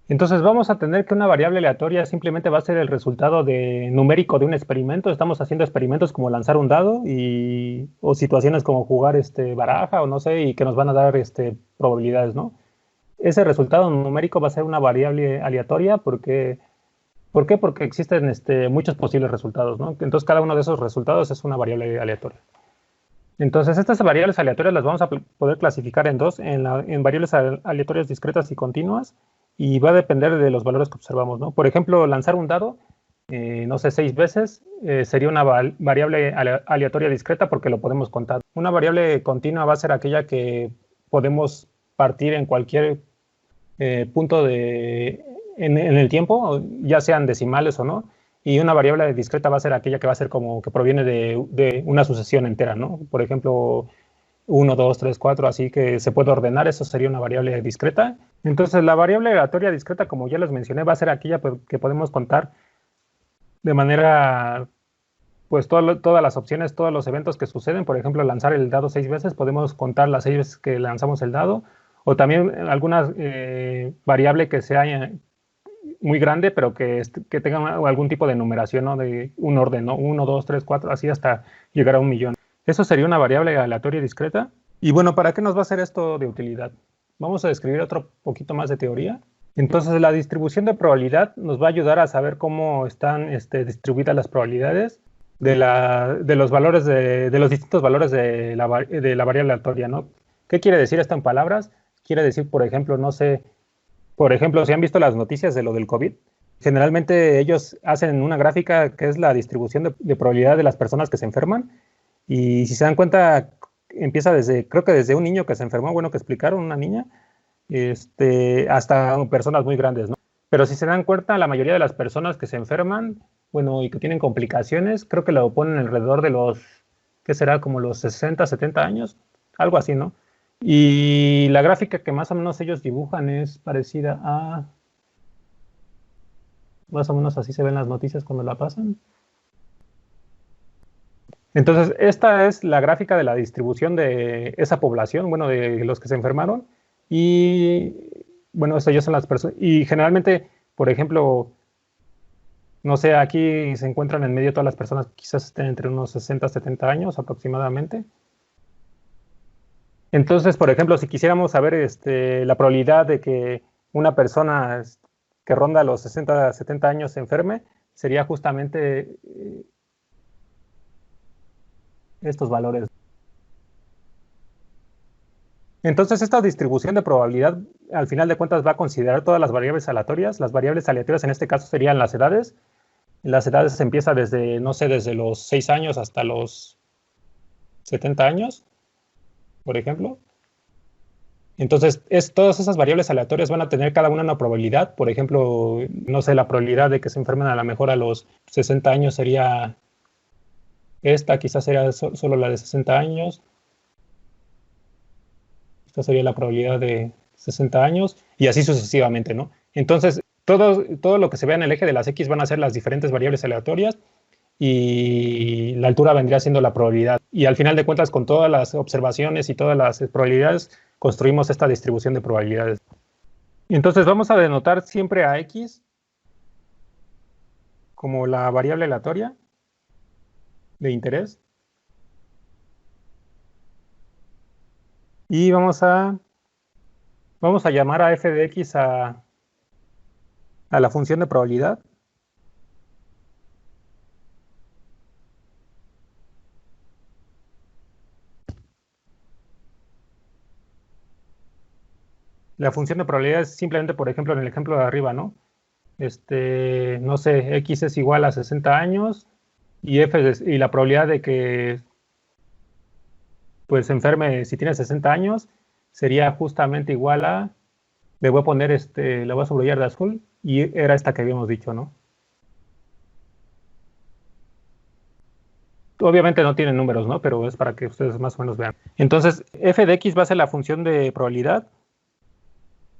Entonces vamos a tener que una variable aleatoria simplemente va a ser el resultado numérico de un experimento. Estamos haciendo experimentos como lanzar un dado o situaciones como jugar baraja o no sé, y que nos van a dar probabilidades, ¿no? Ese resultado numérico va a ser una variable aleatoria porque, ¿por qué? Porque existen muchos posibles resultados, ¿no? Entonces cada uno de esos resultados es una variable aleatoria. Entonces estas variables aleatorias las vamos a poder clasificar en dos, en variables aleatorias discretas y continuas, y va a depender de los valores que observamos, ¿no? Por ejemplo, lanzar un dado, no sé, 6 veces, sería una variable aleatoria discreta porque lo podemos contar. Una variable continua va a ser aquella que podemos partir en cualquier punto en el tiempo, ya sean decimales o no, y una variable discreta va a ser aquella que va a ser como que proviene de una sucesión entera, ¿no? Por ejemplo, 1, 2, 3, 4, así que se puede ordenar, eso sería una variable discreta. Entonces, la variable aleatoria discreta, como ya les mencioné, va a ser aquella que podemos contar de manera, pues todas las opciones, todos los eventos que suceden. Por ejemplo, lanzar el dado 6 veces, podemos contar las 6 veces que lanzamos el dado, o también alguna variable que sea muy grande, pero que tenga algún tipo de numeración, ¿no? De un orden, ¿no? 1, 2, 3, 4, así hasta llegar a 1 millón. Eso sería una variable aleatoria discreta. Y bueno, ¿para qué nos va a ser esto de utilidad? Vamos a describir otro poquito más de teoría. Entonces, la distribución de probabilidad nos va a ayudar a saber cómo están distribuidas las probabilidades de los valores de los distintos valores de la variable aleatoria, ¿no? ¿Qué quiere decir esto en palabras? Quiere decir, por ejemplo, no sé, por ejemplo, si han visto las noticias de lo del COVID, generalmente ellos hacen una gráfica que es la distribución de probabilidad de las personas que se enferman. Y si se dan cuenta, empieza creo que desde un niño que se enfermó, bueno, que explicaron, una niña, hasta personas muy grandes, ¿no? Pero si se dan cuenta, la mayoría de las personas que se enferman, bueno, y que tienen complicaciones, creo que lo ponen alrededor de ¿qué será? Como los 60, 70 años, algo así, ¿no? Y la gráfica que más o menos ellos dibujan es parecida más o menos así se ven las noticias cuando la pasan. Entonces, esta es la gráfica de la distribución de esa población, bueno, de los que se enfermaron. Y, bueno, eso ya son las personas. Y generalmente, por ejemplo, no sé, aquí se encuentran en medio todas las personas, quizás estén entre unos 60, 70 años aproximadamente. Entonces, por ejemplo, si quisiéramos saber la probabilidad de que una persona que ronda los 60, 70 años se enferme, sería justamente estos valores. Entonces, esta distribución de probabilidad, al final de cuentas, va a considerar todas las variables aleatorias. Las variables aleatorias en este caso serían las edades. Las edades se empieza desde, no sé, desde los 6 años hasta los 70 años, por ejemplo. Entonces, todas esas variables aleatorias van a tener cada una probabilidad. Por ejemplo, no sé, la probabilidad de que se enfermen a lo mejor a los 60 años sería esta, quizás sería solo la de 60 años. Esta sería la probabilidad de 60 años y así sucesivamente, ¿no? Entonces, todo lo que se vea en el eje de las X van a ser las diferentes variables aleatorias y la altura vendría siendo la probabilidad. Y al final de cuentas, con todas las observaciones y todas las probabilidades, construimos esta distribución de probabilidades. Entonces, vamos a denotar siempre a X como la variable aleatoria de interés. Y vamos a llamar a f de X a la función de probabilidad. La función de probabilidad es simplemente, por ejemplo, en el ejemplo de arriba, ¿no? No sé, X es igual a 60 años y y la probabilidad de que pues se enferme si tiene 60 años sería justamente igual a, le voy a poner, le voy a subrayar de azul, y era esta que habíamos dicho, ¿no? Obviamente no tiene números, ¿no? Pero es para que ustedes más o menos vean. Entonces, f de x va a ser la función de probabilidad.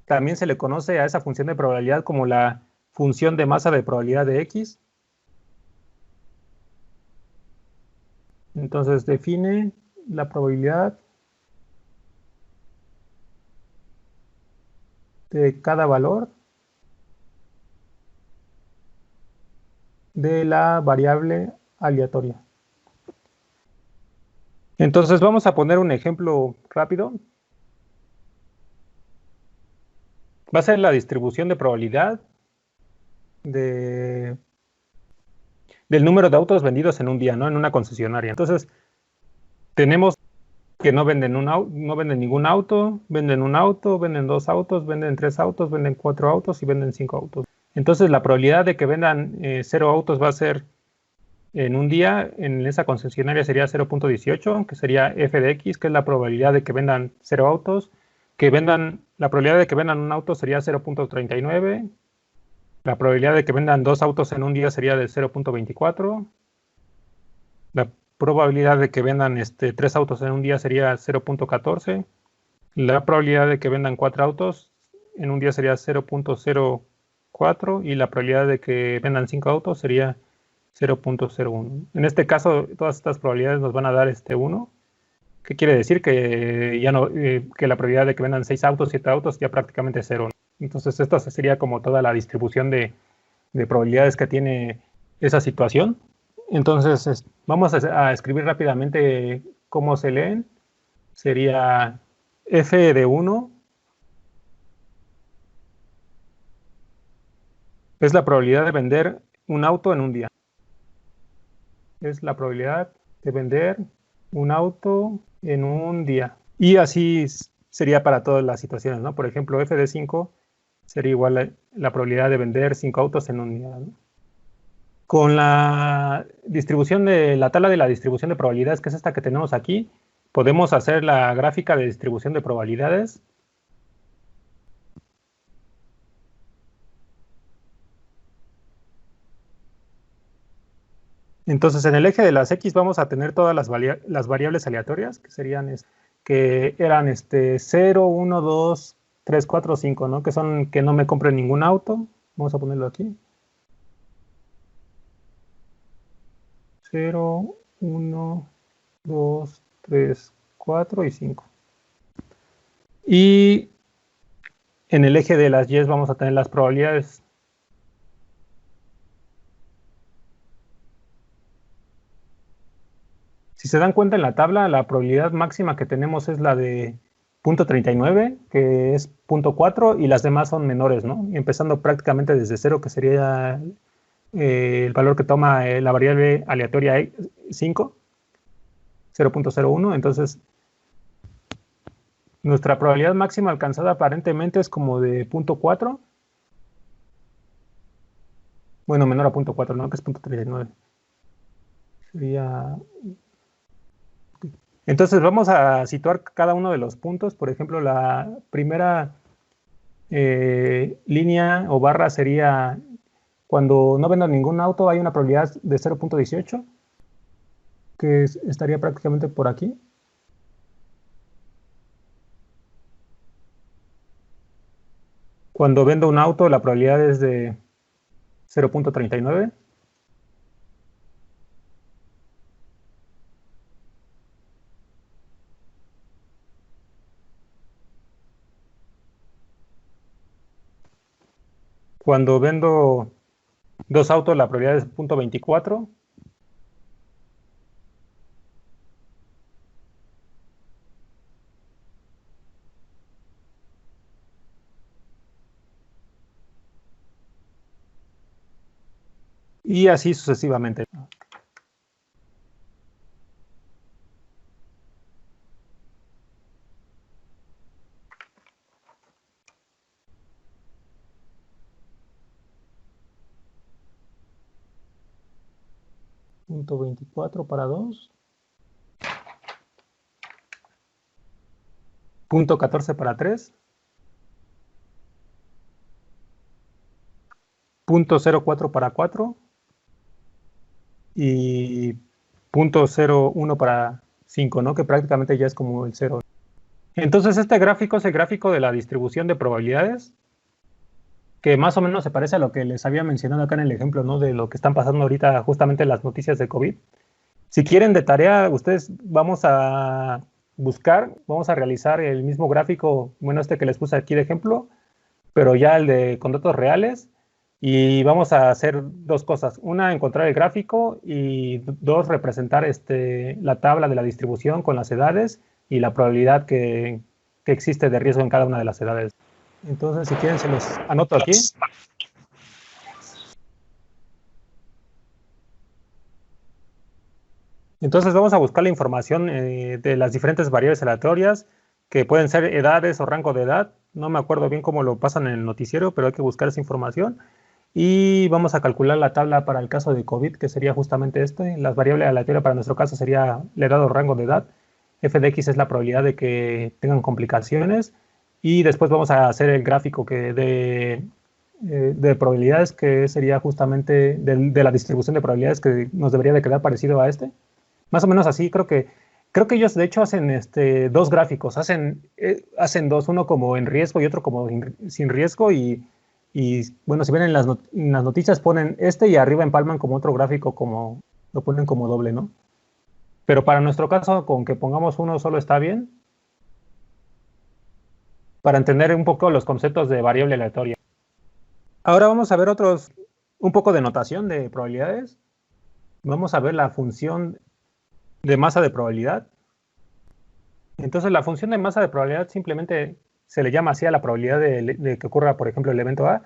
También se le conoce a esa función de probabilidad como la función de masa de probabilidad de x. Entonces, define la probabilidad de cada valor de la variable aleatoria. Entonces vamos a poner un ejemplo rápido. Va a ser la distribución de probabilidad del número de autos vendidos en un día, ¿no? En una concesionaria. Entonces, tenemos que no venden ningún auto, venden un auto, venden 2 autos, venden 3 autos, venden 4 autos y venden 5 autos. Entonces, la probabilidad de que vendan 0 autos va a ser en un día, en esa concesionaria sería 0.18, que sería f de x, que es la probabilidad de que vendan 0 autos. La probabilidad de que vendan un auto sería 0.39. La probabilidad de que vendan 2 autos en un día sería de 0.24. La probabilidad de que vendan 3 autos en un día sería 0.14. La probabilidad de que vendan 4 autos en un día sería 0.04. Y la probabilidad de que vendan 5 autos sería 0.01. En este caso, todas estas probabilidades nos van a dar 1. ¿Qué quiere decir? Que ya no, que la probabilidad de que vendan 6 autos, 7 autos, ya prácticamente es 0. Entonces, esta sería como toda la distribución de probabilidades que tiene esa situación. Entonces, vamos a escribir rápidamente cómo se leen. Sería f de 1 es la probabilidad de vender un auto en un día. Es la probabilidad de vender un auto en un día. Y así sería para todas las situaciones, ¿no? Por ejemplo, f de 5 sería igual a la probabilidad de vender 5 autos en un día, ¿no? Con la distribución de la tabla de la distribución de probabilidades, que es esta que tenemos aquí, podemos hacer la gráfica de distribución de probabilidades. Entonces, en el eje de las X vamos a tener todas las variables aleatorias, que serían, que eran 0, 1, 2, 3, 4, 5, ¿no? Que son que no me compren ningún auto. Vamos a ponerlo aquí. 0, 1, 2, 3, 4 y 5. Y en el eje de las Y vamos a tener las probabilidades. Si se dan cuenta en la tabla, la probabilidad máxima que tenemos es la de 0.39, que es 0.4, y las demás son menores, ¿no? Empezando prácticamente desde 0, que sería el valor que toma la variable aleatoria 5, 0.01. Entonces, nuestra probabilidad máxima alcanzada aparentemente es como de 0.4. Bueno, menor a 0.4, ¿no? Que es 0.39. Sería... Entonces vamos a situar cada uno de los puntos. Por ejemplo, la primera línea o barra sería cuando no vendan ningún auto, hay una probabilidad de 0.18, que estaría prácticamente por aquí. Cuando vendo un auto, la probabilidad es de 0.39. Cuando vendo 2 autos, la probabilidad es 0.24. Y así sucesivamente. Punto 24 para 2. Punto 14 para 3. Punto 04 para 4. Y punto 01 para 5, ¿no? Que prácticamente ya es como el 0. Entonces, este gráfico es el gráfico de la distribución de probabilidades, que más o menos se parece a lo que les había mencionado acá en el ejemplo, ¿no? De lo que están pasando ahorita justamente las noticias de COVID. Si quieren de tarea, ustedes vamos a vamos a realizar el mismo gráfico, bueno, que les puse aquí de ejemplo, pero ya el de con datos reales, Y vamos a hacer dos cosas. Una, encontrar el gráfico y dos, representar la tabla de la distribución con las edades y la probabilidad que existe de riesgo en cada una de las edades. Entonces, si quieren, se los anoto aquí. Entonces vamos a buscar la información de las diferentes variables aleatorias, que pueden ser edades o rango de edad. No me acuerdo bien cómo lo pasan en el noticiero, pero hay que buscar esa información. Y vamos a calcular la tabla para el caso de COVID, que sería justamente Las variables aleatorias para nuestro caso sería la edad o rango de edad. F de X es la probabilidad de que tengan complicaciones. Y después vamos a hacer el gráfico de probabilidades, que sería justamente de la distribución de probabilidades, que nos debería de quedar parecido a Más o menos así, creo que ellos de hecho hacen dos gráficos, hacen dos, uno como en riesgo y otro como sin riesgo, y bueno, si ven en las noticias ponen y arriba empalman como otro gráfico, como lo ponen como doble, ¿no? Pero para nuestro caso, con que pongamos uno solo está bien, para entender un poco los conceptos de variable aleatoria. Ahora vamos a ver un poco de notación de probabilidades. Vamos a ver la función de masa de probabilidad. Entonces, la función de masa de probabilidad simplemente se le llama así a la probabilidad de que ocurra, por ejemplo, el evento A.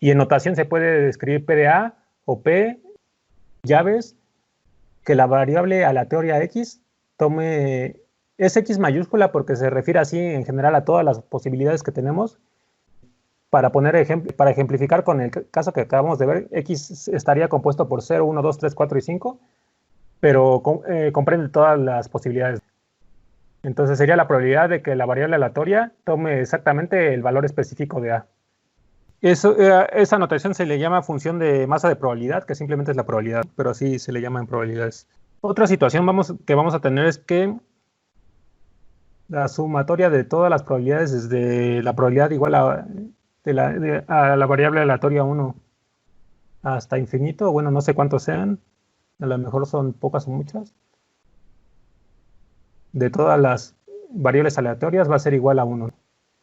Y en notación se puede describir P de A o P, llaves, que la variable aleatoria X es X mayúscula porque se refiere así en general a todas las posibilidades que tenemos. Para ejemplificar con el caso que acabamos de ver, X estaría compuesto por 0, 1, 2, 3, 4 y 5, pero comprende todas las posibilidades. Entonces sería la probabilidad de que la variable aleatoria tome exactamente el valor específico de A. Esa notación se le llama función de masa de probabilidad, que simplemente es la probabilidad, pero así se le llama en probabilidades. Otra situación que vamos a tener es que la sumatoria de todas las probabilidades, desde la probabilidad igual a la variable aleatoria 1 hasta infinito, bueno, no sé cuántos sean, a lo mejor son pocas o muchas, de todas las variables aleatorias va a ser igual a 1.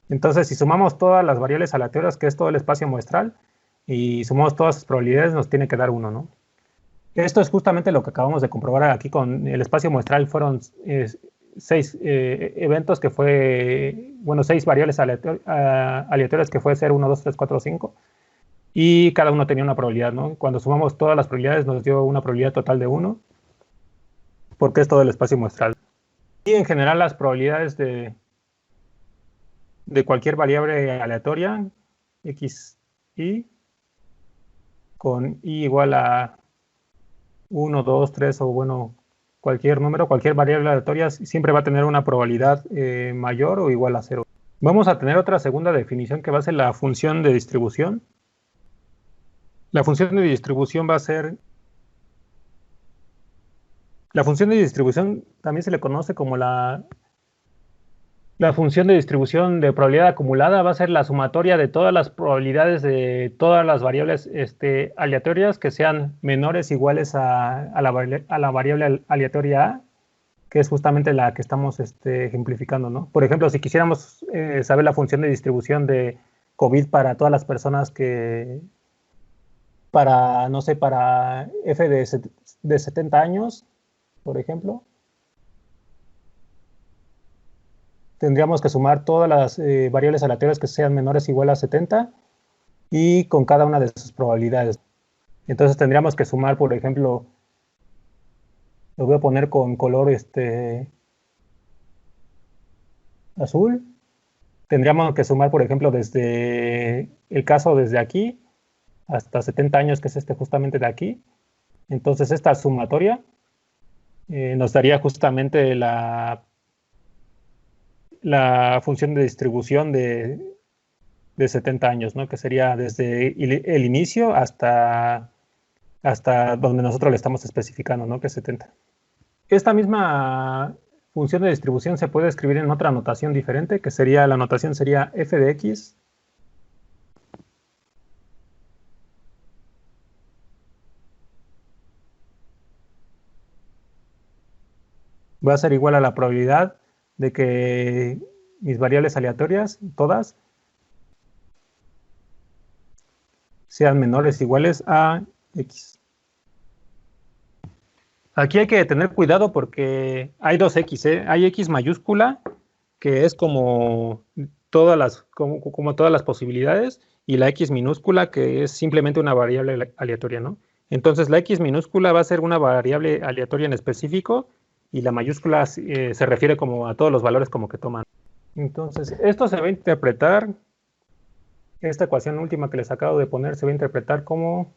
Entonces, si sumamos todas las variables aleatorias, que es todo el espacio muestral, y sumamos todas sus probabilidades, nos tiene que dar 1, ¿no? Esto es justamente lo que acabamos de comprobar aquí con el espacio muestral. Fueron 6 eventos que fue, bueno, 6 variables aleatorias que fue 0, 1, 2, 3, 4, 5. Y cada uno tenía una probabilidad, ¿no? Cuando sumamos todas las probabilidades nos dio una probabilidad total de 1, porque es todo el espacio muestral. Y en general las probabilidades de cualquier variable aleatoria, x, y, con i igual a 1, 2, 3, o bueno, cualquier número, cualquier variable aleatoria siempre va a tener una probabilidad mayor o igual a 0. Vamos a tener otra segunda definición que va a ser la función de distribución. La función de distribución va a ser... La función de distribución también se le conoce como la función de distribución de probabilidad acumulada. Va a ser la sumatoria de todas las probabilidades de todas las variables aleatorias que sean menores o iguales a la variable aleatoria A, que es justamente la que estamos ejemplificando, ¿no? Por ejemplo, si quisiéramos saber la función de distribución de COVID para todas las personas no sé, para F de 70 años, por ejemplo, tendríamos que sumar todas las variables aleatorias que sean menores o igual a 70 y con cada una de sus probabilidades. Entonces tendríamos que sumar, por ejemplo, lo voy a poner con color azul. Tendríamos que sumar, por ejemplo, desde el caso desde aquí hasta 70 años, que es justamente de aquí. Entonces esta sumatoria nos daría justamente la función de distribución de 70 años, ¿no? Que sería desde el inicio hasta donde nosotros le estamos especificando, ¿no? Que es 70. Esta misma función de distribución se puede escribir en otra notación diferente, que sería, la notación sería f de x va a ser igual a la probabilidad de que mis variables aleatorias, todas, sean menores o iguales a X. Aquí hay que tener cuidado porque hay dos X, ¿eh? Hay X mayúscula, que es como todas las posibilidades, y la X minúscula, que es simplemente una variable aleatoria, ¿no? Entonces la X minúscula va a ser una variable aleatoria en específico, y la mayúscula se refiere como a todos los valores como que toman. Entonces, esto se va a interpretar, esta ecuación última que les acabo de poner, se va a interpretar como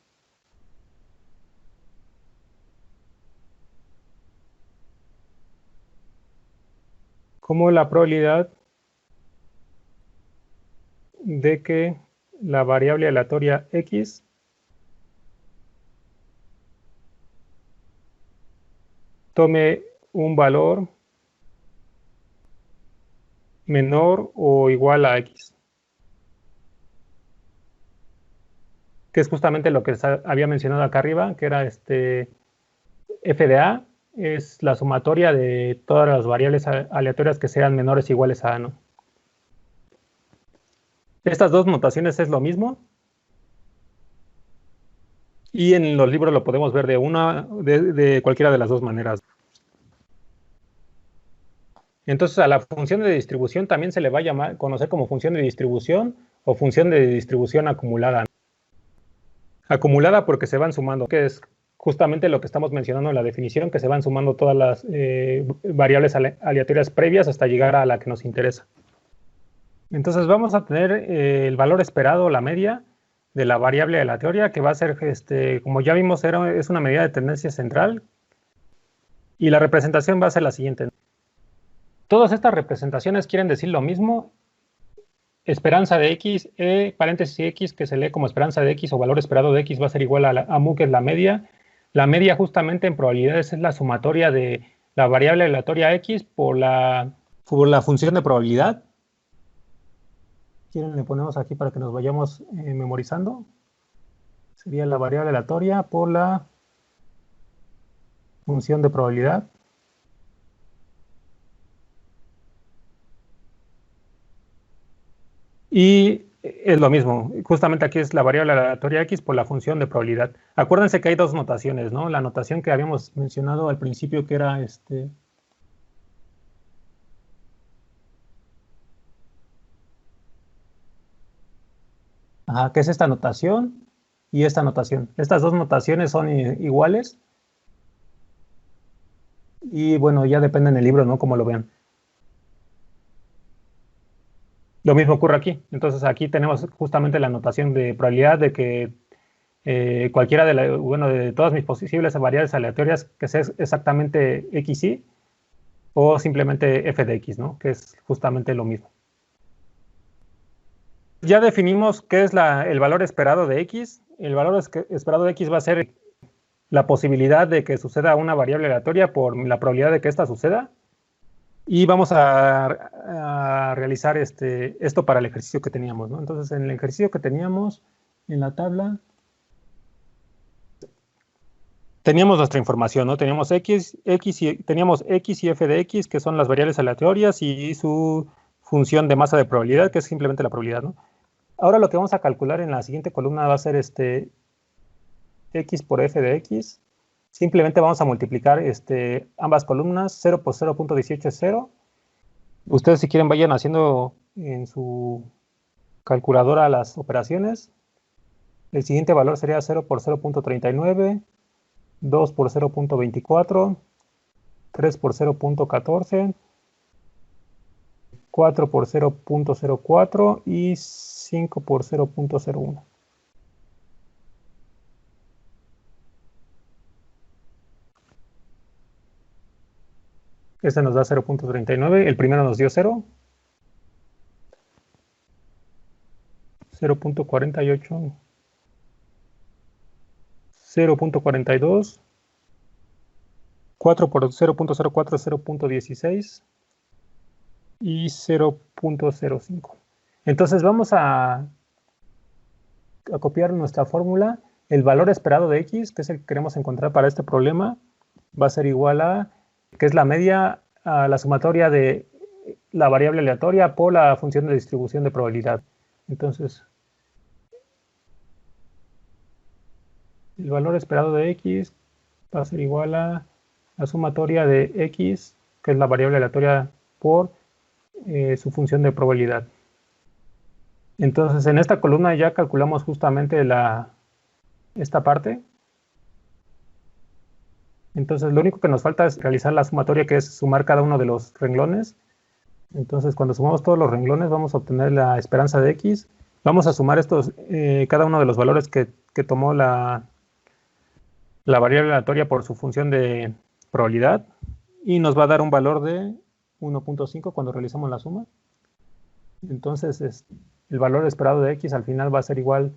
la probabilidad de que la variable aleatoria X tome un valor menor o igual a X, que es justamente lo que había mencionado acá arriba, que era f de a es la sumatoria de todas las variables aleatorias que sean menores o iguales a a, ¿no? Estas dos notaciones es lo mismo, y en los libros lo podemos ver de cualquiera de las dos maneras. Entonces a la función de distribución también se le va a conocer como función de distribución o función de distribución acumulada. Acumulada porque se van sumando, que es justamente lo que estamos mencionando en la definición, que se van sumando todas las variables aleatorias previas hasta llegar a la que nos interesa. Entonces vamos a tener el valor esperado, la media de la variable aleatoria, que va a ser, como ya vimos, es una medida de tendencia central, y la representación va a ser la siguiente. Todas estas representaciones quieren decir lo mismo. Esperanza de X, paréntesis X, que se lee como esperanza de X o valor esperado de X, va a ser igual a mu, que es la media. La media justamente en probabilidades es la sumatoria de la variable aleatoria X por la función de probabilidad. ¿Quieren? Le ponemos aquí para que nos vayamos memorizando. Sería la variable aleatoria por la función de probabilidad. Y es lo mismo, justamente aquí es la variable aleatoria X por la función de probabilidad. Acuérdense que hay dos notaciones, ¿no? La notación que habíamos mencionado al principio, que era que es esta notación y esta notación. Estas dos notaciones son iguales. Y bueno, ya depende del libro, ¿no? Como lo vean. Lo mismo ocurre aquí. Entonces aquí tenemos justamente la notación de probabilidad de que cualquiera de todas mis posibles variables aleatorias, que sea exactamente xy, o simplemente f de x, ¿no? Que es justamente lo mismo. Ya definimos qué es el valor esperado de x. El valor esperado de x va a ser la posibilidad de que suceda una variable aleatoria por la probabilidad de que ésta suceda. Y vamos a realizar esto para el ejercicio que teníamos, ¿no? Entonces, en el ejercicio que teníamos en la tabla, teníamos nuestra información, ¿no? Teníamos teníamos x y f de x, que son las variables aleatorias, y su función de masa de probabilidad, que es simplemente la probabilidad, ¿no? Ahora lo que vamos a calcular en la siguiente columna va a ser x por f de x. Simplemente vamos a multiplicar ambas columnas. 0 por 0.18 es 0. Ustedes, si quieren, vayan haciendo en su calculadora las operaciones. El siguiente valor sería 0 por 0.39, 2 por 0.24, 3 por 0.14, 4 por 0.04 y 5 por 0.01. Este nos da 0.39, el primero nos dio 0. 0.48, 0.42, 4 por 0.04 es 0.16 y 0.05. Entonces vamos a copiar nuestra fórmula. El valor esperado de x, que es el que queremos encontrar para este problema, va a ser igual a, que es la media, a la sumatoria de la variable aleatoria por la función de distribución de probabilidad. Entonces, el valor esperado de x va a ser igual a la sumatoria de x, que es la variable aleatoria, por su función de probabilidad. Entonces, en esta columna ya calculamos justamente esta parte. Entonces, lo único que nos falta es realizar la sumatoria, que es sumar cada uno de los renglones. Entonces, cuando sumamos todos los renglones, vamos a obtener la esperanza de x. Vamos a sumar cada uno de los valores que tomó la variable aleatoria por su función de probabilidad, y nos va a dar un valor de 1.5 cuando realizamos la suma. Entonces, el valor esperado de x al final va a ser igual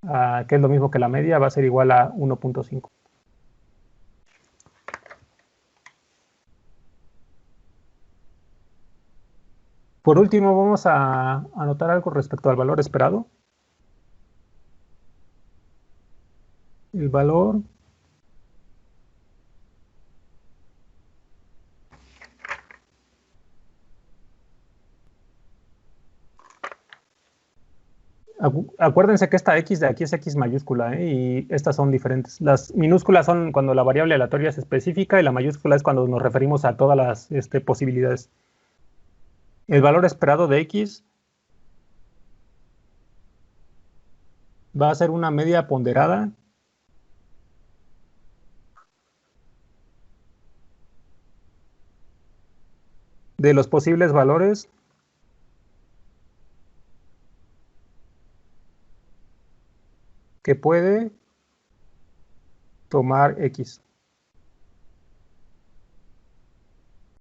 a, que es lo mismo que la media, va a ser igual a 1.5. Por último, vamos a anotar algo respecto al valor esperado. El valor acuérdense que esta x de aquí es x mayúscula, y estas son diferentes. Las minúsculas son cuando la variable aleatoria es específica, y la mayúscula es cuando nos referimos a todas las posibilidades. El valor esperado de x va a ser una media ponderada de los posibles valores que puede tomar x.